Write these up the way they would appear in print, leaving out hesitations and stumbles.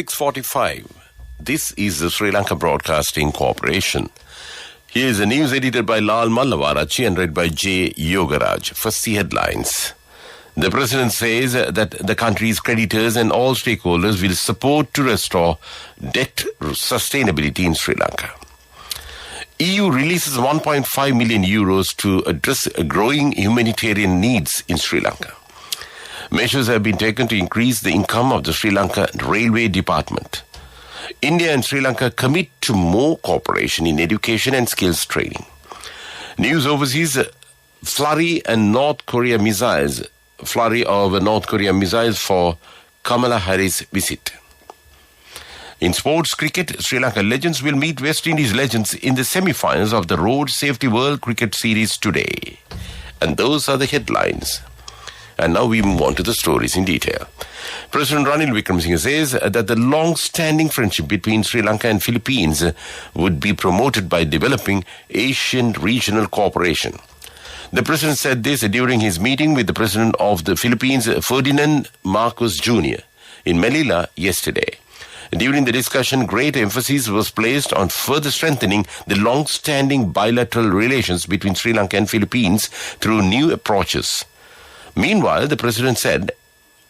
6:45. This is the Sri Lanka Broadcasting Corporation. Here is the news edited by Lal Mallavarachi and read by J. Yogaraj. First, the headlines. The President says that the country's creditors and all stakeholders will support to restore debt sustainability in Sri Lanka. EU releases 1.5 million euros to address growing humanitarian needs in Sri Lanka. Measures have been taken to increase the income of the Sri Lanka Railway Department. India and Sri Lanka commit to more cooperation in education and skills training. News overseas, flurry of North Korea missiles for Kamala Harris visit. In sports cricket, Sri Lanka legends will meet West Indies legends in the semi-finals of the Road Safety World Cricket Series today. And those are the headlines. And now we move on to the stories in detail. President Ranil Wickremesinghe says that the long-standing friendship between Sri Lanka and Philippines would be promoted by developing Asian regional cooperation. The president said this during his meeting with the president of the Philippines, Ferdinand Marcos Jr., in Manila yesterday. During the discussion, great emphasis was placed on further strengthening the long-standing bilateral relations between Sri Lanka and Philippines through new approaches. Meanwhile, the president said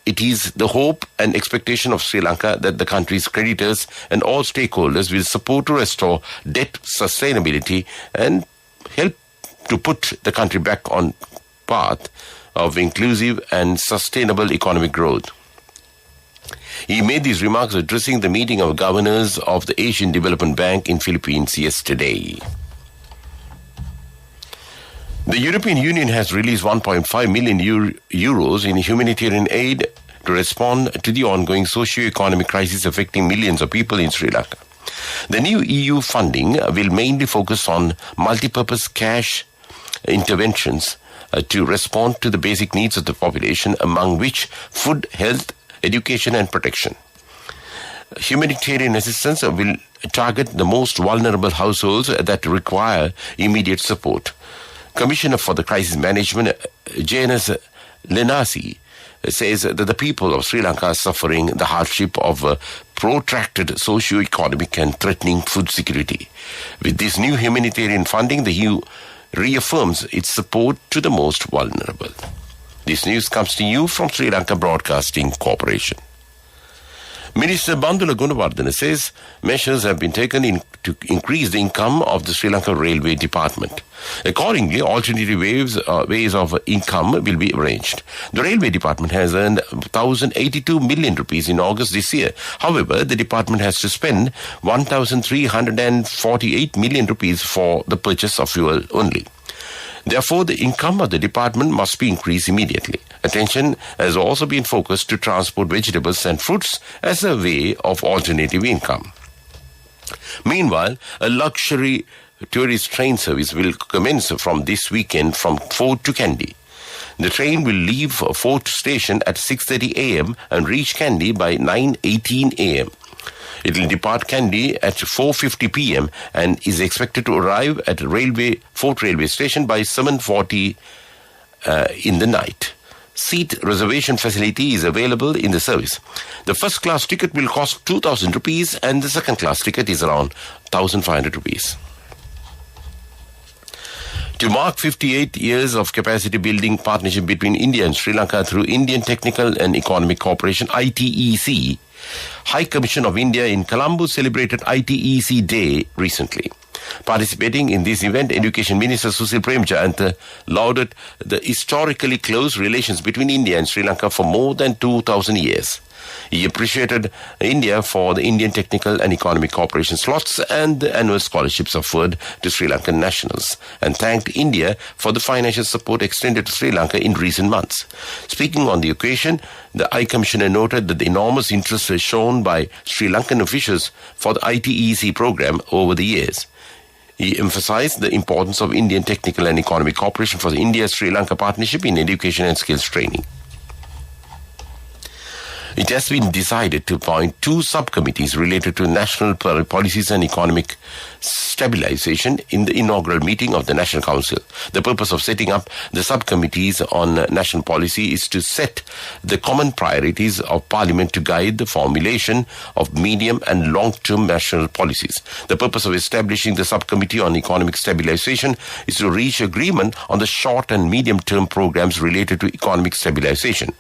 it is the hope and expectation of Sri Lanka that the country's creditors and all stakeholders will support to restore debt sustainability and help to put the country back on path of inclusive and sustainable economic growth. He made these remarks addressing the meeting of governors of the Asian Development Bank in Philippines yesterday. The European Union has released 1.5 million euros in humanitarian aid to respond to the ongoing socio-economic crisis affecting millions of people in Sri Lanka. The new EU funding will mainly focus on multi-purpose cash interventions to respond to the basic needs of the population, among which food, health, education and protection. Humanitarian assistance will target the most vulnerable households that require immediate support. Commissioner for the Crisis Management, Janus Lenasi, says that the people of Sri Lanka are suffering the hardship of protracted socio-economic and threatening food security. With this new humanitarian funding, the EU reaffirms its support to the most vulnerable. This news comes to you from Sri Lanka Broadcasting Corporation. Minister Bandula Gunawardena says measures have been taken to increase the income of the Sri Lanka Railway Department. Accordingly, alternative ways of income will be arranged. The Railway Department has earned 1,082 million rupees in August this year. However, the department has to spend 1,348 million rupees for the purchase of fuel only. Therefore, the income of the department must be increased immediately. Attention has also been focused to transport vegetables and fruits as a way of alternative income. Meanwhile, a luxury tourist train service will commence from this weekend from Fort to Kandy. The train will leave Fort Station at 6:30 a.m. and reach Kandy by 9:18 a.m. It will depart Kandy at 4:50 p.m. and is expected to arrive at Fort Railway Station by 7:40 in the night. Seat reservation facility is available in the service. The first class ticket will cost 2,000 rupees and the second class ticket is around 1,500 rupees. To mark 58 years of capacity building partnership between India and Sri Lanka through Indian Technical and Economic Cooperation, ITEC, High Commission of India in Colombo celebrated ITEC Day recently. Participating in this event, Education Minister Susil Premchand lauded the historically close relations between India and Sri Lanka for more than 2,000 years. He appreciated India for the Indian Technical and Economic Cooperation slots and the annual scholarships offered to Sri Lankan nationals, and thanked India for the financial support extended to Sri Lanka in recent months. Speaking on the occasion, the High Commissioner noted that the enormous interest shown by Sri Lankan officials for the ITEC program over the years. He emphasized the importance of Indian Technical and Economic Cooperation for the India-Sri Lanka partnership in education and skills training. It has been decided to appoint 2 subcommittees related to national policies and economic stabilization in the inaugural meeting of the National Council. The purpose of setting up the subcommittees on national policy is to set the common priorities of Parliament to guide the formulation of medium and long-term national policies. The purpose of establishing the subcommittee on economic stabilization is to reach agreement on the short and medium-term programs related to economic stabilization.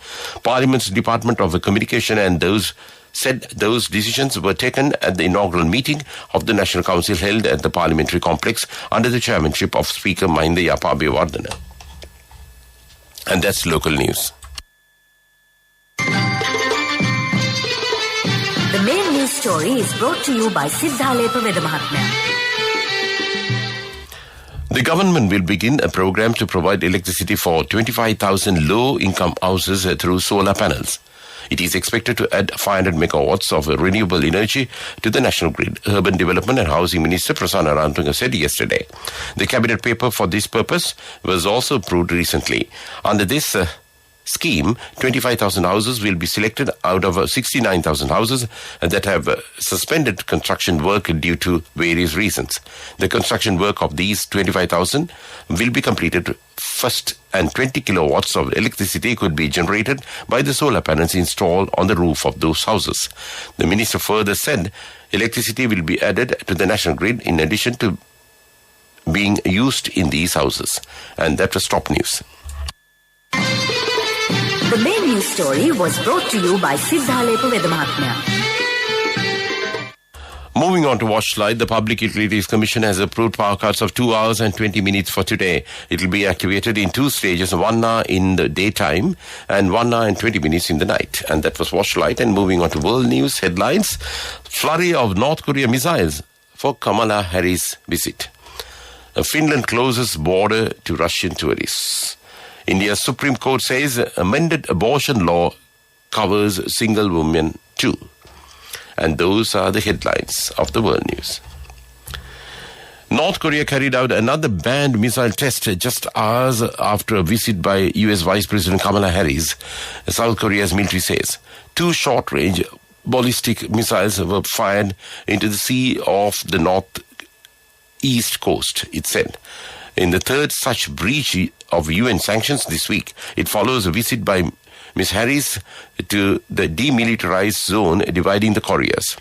Parliament's Department of Communication and those said those decisions were taken at the inaugural meeting of the National Council held at the Parliamentary Complex under the chairmanship of Speaker Mahinda Yapa Abeyewardena. And that's local news. The main news story is brought to you by Siddhalepa Vedamahatmya. The government will begin a program to provide electricity for 25,000 low-income houses through solar panels. It is expected to add 500 megawatts of renewable energy to the national grid, Urban Development and Housing Minister Prasanna Rantunga said yesterday. The cabinet paper for this purpose was also approved recently. Under this scheme, 25,000 houses will be selected out of 69,000 houses that have suspended construction work due to various reasons. The construction work of these 25,000 will be completed first, and 20 kilowatts of electricity could be generated by the solar panels installed on the roof of those houses. The minister further said electricity will be added to the national grid in addition to being used in these houses. And that was top news. The main news story was brought to you by Siddhalepa Vedamahatmya. Moving on to Watchlight, the Public Utilities Commission has approved power cuts of 2 hours and 20 minutes for today. It will be activated in 2 stages, 1 hour in the daytime and 1 hour and 20 minutes in the night. And that was Watchlight. And moving on to world news headlines, flurry of North Korea missiles for Kamala Harris visit. Finland closes border to Russian tourists. India's Supreme Court says amended abortion law covers single women too. And those are the headlines of the world news. North Korea carried out another banned missile test just hours after a visit by U.S. Vice President Kamala Harris. South Korea's military says 2 short-range ballistic missiles were fired into the sea off the northeast coast, it said. In the 3rd such breach of UN sanctions this week, it follows a visit by Ms. Harris to the demilitarized zone dividing the Koreas.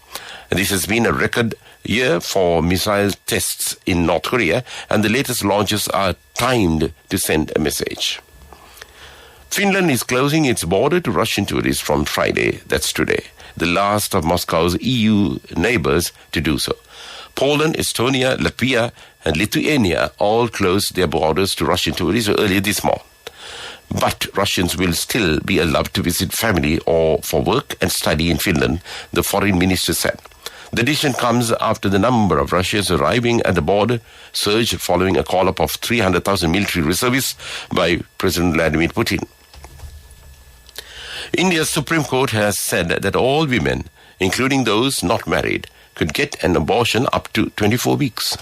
This has been a record year for missile tests in North Korea, and the latest launches are timed to send a message. Finland is closing its border to Russian tourists from Friday, that's today, the last of Moscow's EU neighbors to do so. Poland, Estonia, Latvia, and Lithuania all closed their borders to Russian tourists earlier this month. But Russians will still be allowed to visit family or for work and study in Finland, the foreign minister said. The decision comes after the number of Russians arriving at the border surged following a call-up of 300,000 military reservists by President Vladimir Putin. India's Supreme Court has said that all women, including those not married, could get an abortion up to 24 weeks.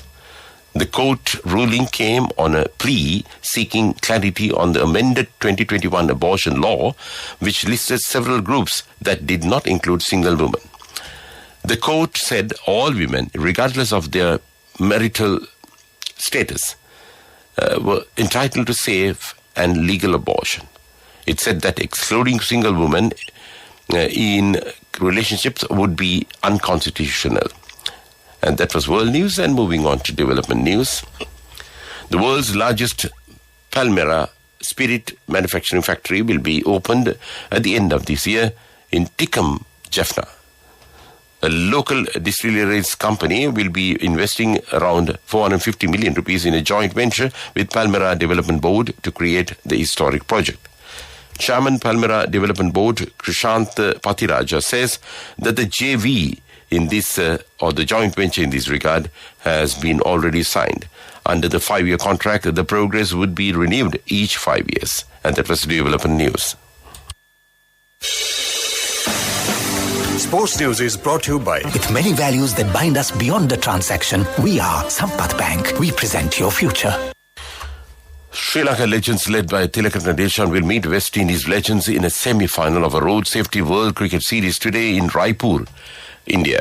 The court ruling came on a plea seeking clarity on the amended 2021 abortion law, which listed several groups that did not include single women. The court said all women, regardless of their marital status, were entitled to safe and legal abortion. It said that excluding single women in relationships would be unconstitutional. And that was world news. And moving on to development news. The world's largest Palmyra spirit manufacturing factory will be opened at the end of this year in Tikam, Jaffna. A local distilleries company will be investing around 450 million rupees in a joint venture with Palmyra Development Board to create the historic project. Chairman Palmyra Development Board, Krishant Patiraja, says that the JV in this, or the joint venture in this regard, has been already signed. Under the 5-year contract, the progress would be renewed each 5 years. And that was development news. Sports News is brought to you by... With many values that bind us beyond the transaction, we are Sampath Bank. We present your future. Sri Lanka legends led by Tilakratne Deshan will meet West Indies legends in a semi-final of a Road Safety World Cricket Series today in Raipur, India.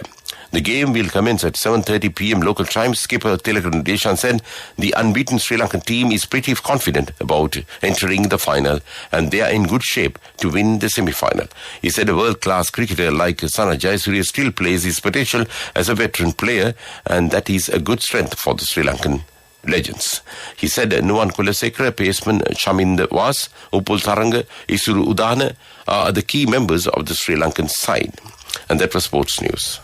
The game will commence at 7:30 p.m. local time. Skipper Tilakratne Deshan said the unbeaten Sri Lankan team is pretty confident about entering the final and they are in good shape to win the semi-final. He said a world-class cricketer like Sana Jayasuriya still plays his potential as a veteran player and that is a good strength for the Sri Lankan legends. He said Nuwan Kulasekara, paceman Chamind Was, Upul Taranga, Isuru Udana are the key members of the Sri Lankan side. And that was sports news.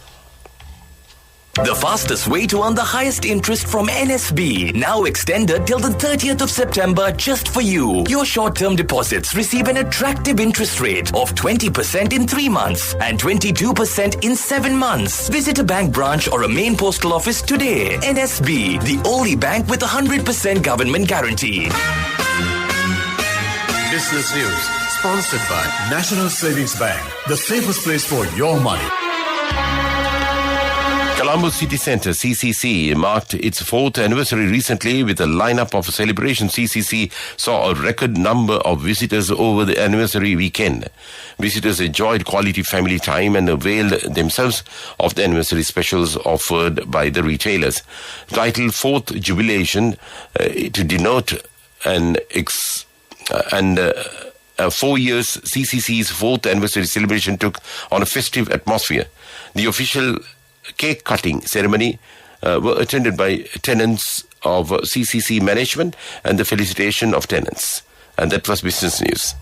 The fastest way to earn the highest interest from NSB, now extended till the 30th of September just for you. Your short-term deposits receive an attractive interest rate of 20% in 3 months and 22% in 7 months. Visit a bank branch or a main postal office today. NSB, the only bank with a 100% government guarantee. Business News, sponsored by National Savings Bank, the safest place for your money. Colombo City Centre, CCC, marked its 4th anniversary recently with a lineup of celebrations. CCC saw a record number of visitors over the anniversary weekend. Visitors enjoyed quality family time and availed themselves of the anniversary specials offered by the retailers. Titled 4th Jubilation to denote an 4 years, CCC's 4th anniversary celebration took on a festive atmosphere. The official cake cutting ceremony were attended by tenants of CCC management and the felicitation of tenants. And that was business news.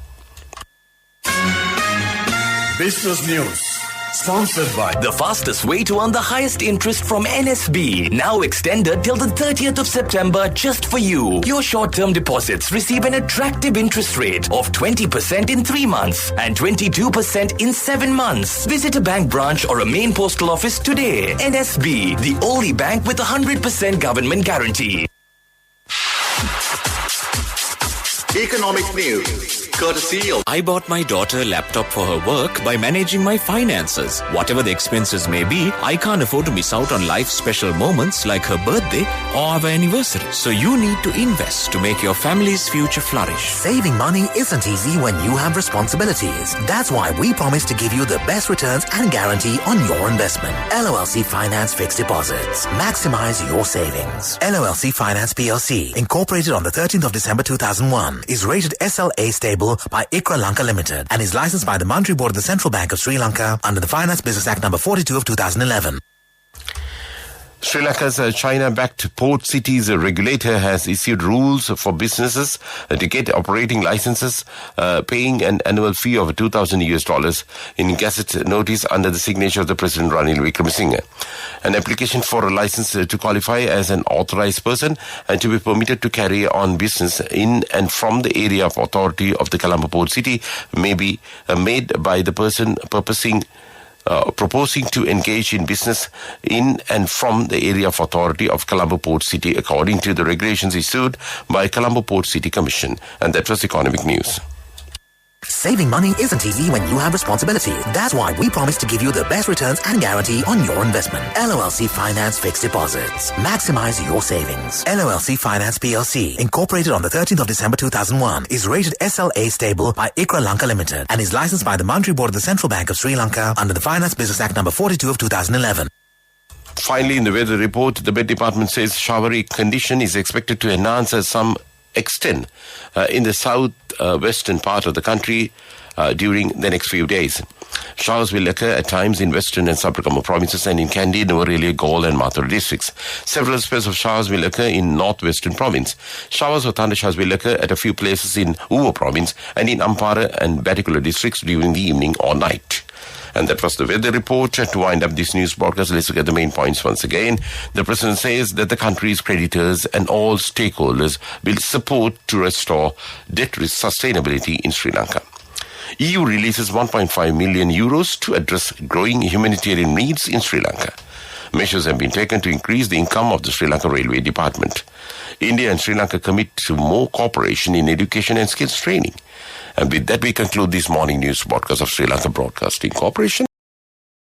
Business News, sponsored by The fastest way to earn the highest interest from NSB, now extended till the 30th of September just for you. Your short-term deposits receive an attractive interest rate of 20% in 3 months and 22% in 7 months. Visit a bank branch or a main postal office today. NSB, the only bank with a 100% government guarantee. Economic news, courtesy of... I bought my daughter a laptop for her work by managing my finances. Whatever the expenses may be, I can't afford to miss out on life's special moments like her birthday or our anniversary. So you need to invest to make your family's future flourish. Saving money isn't easy when you have responsibilities. That's why we promise to give you the best returns and guarantee on your investment. LCC Finance Fixed Deposits. Maximize your savings. LCC Finance PLC, incorporated on the 13th of December 2001, is rated SLA stable by Sri Lanka Limited and is licensed by the Monetary Board of the Central Bank of Sri Lanka under the Finance Business Act number 42 of 2011. Sri Lanka's China-backed port cities regulator has issued rules for businesses to get operating licenses, paying an annual fee of $2,000 in Gazette notice under the signature of the President Ranil Wickremesinghe. An application for a license to qualify as an authorized person and to be permitted to carry on business in and from the area of authority of the Colombo Port City may be made by the person proposing to engage in business in and from the area of authority of Colombo Port City according to the regulations issued by Colombo Port City Commission. And that was economic news. Saving money isn't easy when you have responsibilities. That's why we promise to give you the best returns and guarantee on your investment. LCC Finance Fixed Deposits. Maximize your savings. LCC Finance PLC, incorporated on the 13th of December 2001, is rated SLA stable by Sri Lanka Limited and is licensed by the Monetary Board of the Central Bank of Sri Lanka under the Finance Business Act number 42 of 2011. Finally, in the weather report, the Met Department says showery condition is expected to enhance some extent in the south-western part of the country during the next few days. Showers will occur at times in western and sub-Colombo provinces and in Kandy, Nuwara, Galle and Mathura districts. Several spells of showers will occur in northwestern province. Showers or thundershowers will occur at a few places in Uvo province and in Ampara and Batikula districts during the evening or night. And that was the weather report. To wind up this news broadcast, let's look at the main points once again. The President says that the country's creditors and all stakeholders will support to restore debt sustainability in Sri Lanka. EU releases 1.5 million euros to address growing humanitarian needs in Sri Lanka. Measures have been taken to increase the income of the Sri Lanka Railway Department. India and Sri Lanka commit to more cooperation in education and skills training. And with that, we conclude this morning news broadcast of Sri Lanka Broadcasting Corporation.